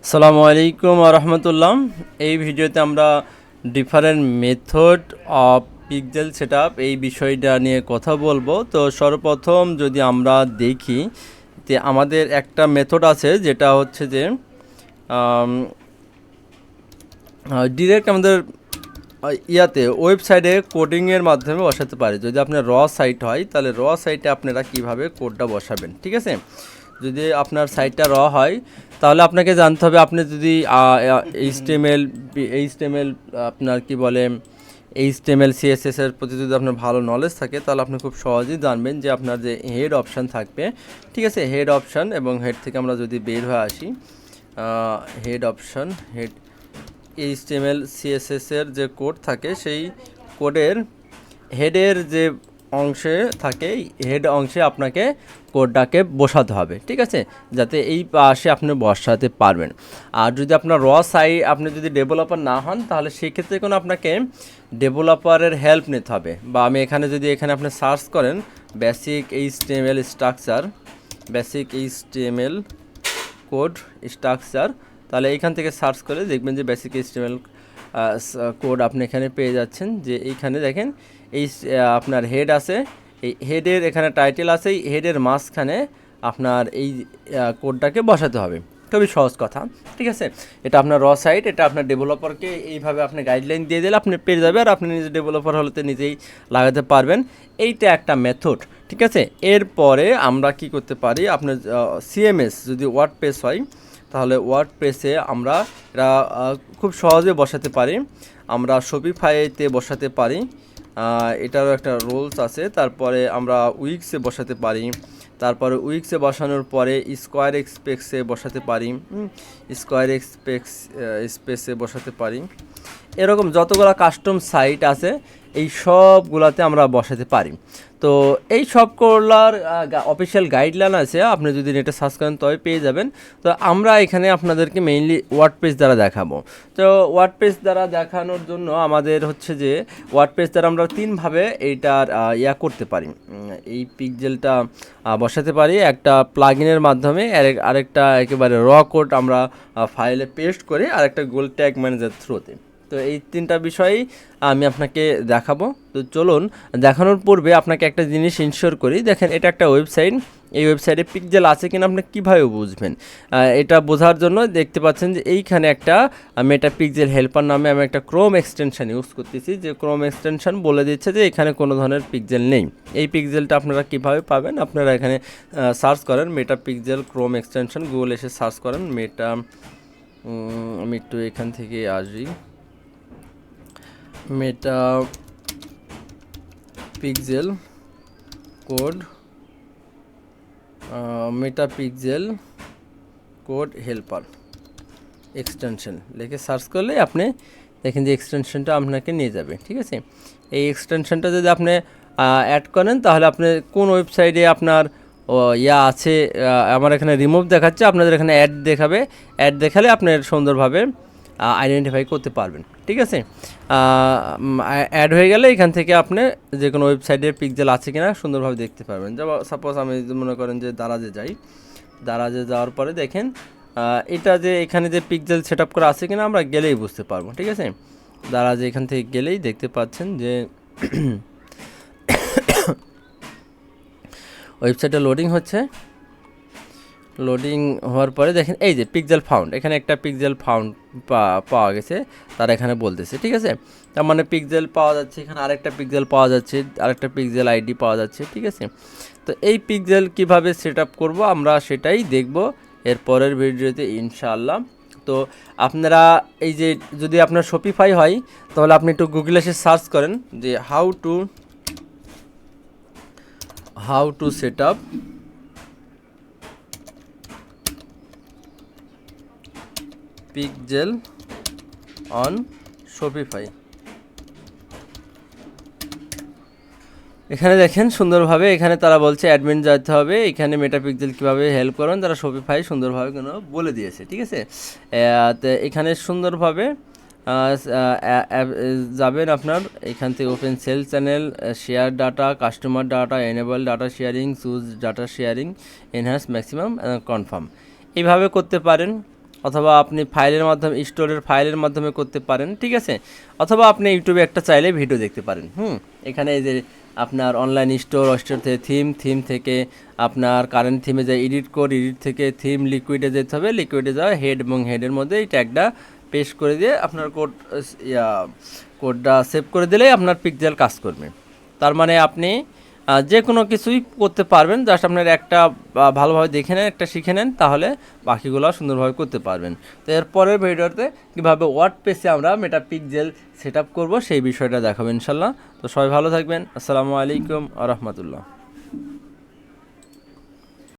আসসালামু আলাইকুম রহমতুল্লাহ। এই ভিডিওতে আমরা different method of pixel setup এই বিষয়টা নিয়ে কথা বলবো। তো সর্বপ্রথম যদি আমরা দেখি যে আমাদের একটা মেথড আছে যেটা হচ্ছে যে ডিরেক্ট আমাদের ওয়েবসাইটে কোডিংয়ের মাধ্যমে বসাতে পারি। যদি আপনার র সাইট হয় তাহলে র সাইটে আপনারা কিভাবে কোডটা বসাবেন, ঠিক আছে। যদি আপনার সাইটটা র হয় তাহলে আপনাকে জানতে হবে, আপনি যদি এইচটিএমএল আপনার কি বলে এইচটিএমএল সিএসএস এর প্রতি যদি আপনার ভালো নলেজ থাকে তাহলে আপনি খুব সহজেই জানবেন যে আপনার যে হেড অপশান থাকবে, ঠিক আছে, হেড অপশান এবং হেড থেকে আমরা যদি বের হয়ে আসি head option, head HTML CSS এর যে কোড থাকে সেই কোডের হেডের যে অংশে থাকে হেড অংশে আপনাকে কোডটাকে বসাতে হবে, ঠিক আছে, যাতে এই পাশে আপনি বসাতে পারবেন। আর যদি আপনার র সাইট আপনি যদি ডেভেলপার না হন তাহলে সেই ক্ষেত্রে কোনো আপনাকে ডেভেলপারের হেল্প নিতে হবে। বা আমি এখানে যদি এখানে আপনি সার্চ করেন basic HTML structure, basic HTML code structure, তাহলে এইখান থেকে সার্চ করে দেখবেন যে বেসিক এইচটিএমএল কোড আপনি এখানে পেয়ে যাচ্ছেন। যে এইখানে দেখেন এই আপনার হেড আছে, এই হেডের এখানে টাইটেল আছে, এই হেডের মাঝখানে আপনার এই কোডটাকে বসাতে হবে। খুবই সহজ কথা, ঠিক আছে। এটা আপনার র সাইট, এটা আপনার ডেভেলপারকে এইভাবে আপনি গাইডলাইন দিয়ে দিলে আপনি পেয়ে যাবে, আর আপনি নিজে ডেভেলপার হলে নিজেই লাগাতে পারবেন। এইটা একটা মেথড, ঠিক আছে। এরপরে আমরা কি করতে পারি, আপনার সিএমএস যদি ওয়ার্ডপ্রেস হয় তাহলে ওয়ার্ডপ্রেসে আমরা এটা খুব সহজে বসাতে পারি। আমরা শপিফাইতে বসাতে পারি, এটারও একটা রুলস আছে। তারপরে আমরা উইক্সে বসাতে পারি, তারপরে উইক্সে বসানোর পরে স্কোয়ার এক্সপেক্সে বসাতে পারি, স্কোয়ার স্পেসে বসাতে পারি। এরকম যতগুলো কাস্টম সাইট আছে এই সবগুলোতে আমরা বসাতে পারি। তো এই সবগুলোর অফিসিয়াল গাইডলাইন আছে, আপনি যদি নেটে সার্চ করেন তবে পেয়ে যাবেন। তো আমরা এখানে আপনাদেরকে মেইনলি ওয়ার্ডপ্রেস দ্বারা দেখাবো। তো ওয়ার্ডপ্রেস দ্বারা দেখানোর জন্য আমাদের হচ্ছে যে ওয়ার্ডপ্রেস দ্বারা আমরা তিনভাবে এইটার করতে পারি, এই পিক্সেলটা বসাতে পারি। একটা প্লাগইনের মাধ্যমে, আরেকটা একেবারে র কোড আমরা ফাইলে পেস্ট করে, আরেকটা গোল ট্যাগ ম্যানেজার থ্রুতে। তো এই তিনটা বিষয়ই আমি আপনাকে দেখাবো। তো চলুন, দেখানোর পূর্বে আপনাকে একটা জিনিস ইনশিওর করি। দেখেন এটা একটা ওয়েবসাইট, এই ওয়েবসাইটে পিক্সেল আছে কিনা আপনি কীভাবে বুঝবেন, এটা বোঝার জন্য দেখতে পাচ্ছেন যে এইখানে একটা মেটা পিক্সেল হেল্পার নামে আমি একটা ক্রোম এক্সটেনশন ইউজ করতেছি। যে ক্রোম এক্সটেনশন বলে দিচ্ছে যে এখানে কোনো ধরনের পিক্সেল নেই। এই পিক্সেলটা আপনারা কীভাবে পাবেন, আপনারা এখানে সার্চ করেন মেটা পিক্সেল ক্রোম এক্সটেনশন, গুগল এসে সার্চ করেন মেটা, আমি একটু এখান থেকে আসি, মেটা পিক্সেল কোড, মেটা পিক্সেল কোড হেল্পার এক্সটেনশন লিখে সার্চ করলে আপনি দেখেন যে এক্সটেনশনটা আপনাকে নিয়ে যাবে, ঠিক আছে। এই এক্সটেনশনটা যদি আপনি অ্যাড করেন তাহলে আপনি কোন ওয়েবসাইটে আপনার আছে, আমার এখানে রিমুভ দেখাচ্ছে, আপনাদের এখানে অ্যাড দেখাবে, অ্যাড দেখালে আপনি সুন্দরভাবে আইডেন্টিফাই করতে পারবেন, ঠিক আছে। অ্যাড হয়ে গেলে এখান থেকে আপনি যে কোনো ওয়েবসাইটের পিক্সেল আছে কিনা সুন্দরভাবে দেখতে পারবেন। যেমন সাপোজ আমি মনে করেন যে দারাজে যাই, দারাজে যাওয়ার পরে দেখেন এটা যে এখানে যে পিক্সেল সেট আপ করা আছে কিনা আমরা গেলেই বুঝতে পারবো, ঠিক আছে। দারাজে এখান থেকে গেলেই দেখতে পাচ্ছেন যে ওয়েবসাইটটা লোডিং হচ্ছে। লোডিং হওয়ার পরে দেখেন এই যে পিক্সেল ফাউন্ড, এখানে একটা পিক্সেল ফাউন্ড পাওয়া গেছে, তারা এখানে বলতেছে, ঠিক আছে। তার মানে পিক্সেল পাওয়া যাচ্ছে, এখানে আরেকটা পিক্সেল পাওয়া যাচ্ছে, আরেকটা পিক্সেল আইডি পাওয়া যাচ্ছে, ঠিক আছে। তো এই পিক্সেল কীভাবে সেট আপ করবো আমরা সেটাই দেখব এর পরের ভিডিওতে ইনশাআল্লাহ। তো আপনারা এই যে যদি আপনার শপিফাই হয় তাহলে আপনি একটু গুগলে এসে সার্চ করেন যে how to set up pixel on Shopify. এখানে দেখেন সুন্দরভাবে এখানে তারা বলছে অ্যাডমিন যেতে হবে, এখানে মেটা পিক্সেল কীভাবে হেল্প করেন তারা শপিফাই সুন্দরভাবে কেন বলে দিয়েছে, ঠিক আছে। তো এখানে সুন্দরভাবে যাবেন আপনার এখান থেকে open sales channel, share data, customer data, enable data sharing, choose data sharing, enhance maximum, confirm, এইভাবে করতে পারেন। অথবা আপনি ফাইলের মাধ্যমে স্টোরের ফাইলের মাধ্যমে করতে পারেন, ঠিক আছে। অথবা আপনি ইউটিউবে একটা চাইলে ভিডিও দেখতে পারেন। এখানে এই যে আপনার অনলাইন স্টোর থেকে থিম থেকে আপনার কারেন্ট থিমে যায় এডিট কোড, এডিট থেকে থিম লিকুইডে যেতে হবে, লিকুইডে যাওয়া হেড এবং হেডের মধ্যে এই ট্যাগটা পেস্ট করে দিয়ে আপনার কোডটা সেভ করে দিলেই আপনার পিক্সেল কাজ করবে। তার মানে আপনি যে কোনো কিছুই করতে পারবেন, জাস্ট আপনার একটা ভালোভাবে দেখে নেন, একটা শিখে নেন, তাহলে বাকিগুলো সুন্দরভাবে করতে পারবেন। তো এর পরের ভিডিওতে কীভাবে ওয়ার্ডপ্রেসে আমরা মেটা পিক্সেল সেট আপ করবো সেই বিষয়টা দেখাবো ইনশাল্লাহ। তো সবাই ভালো থাকবেন। আসসালামু আলাইকুম আ রহমতুল্লাহ।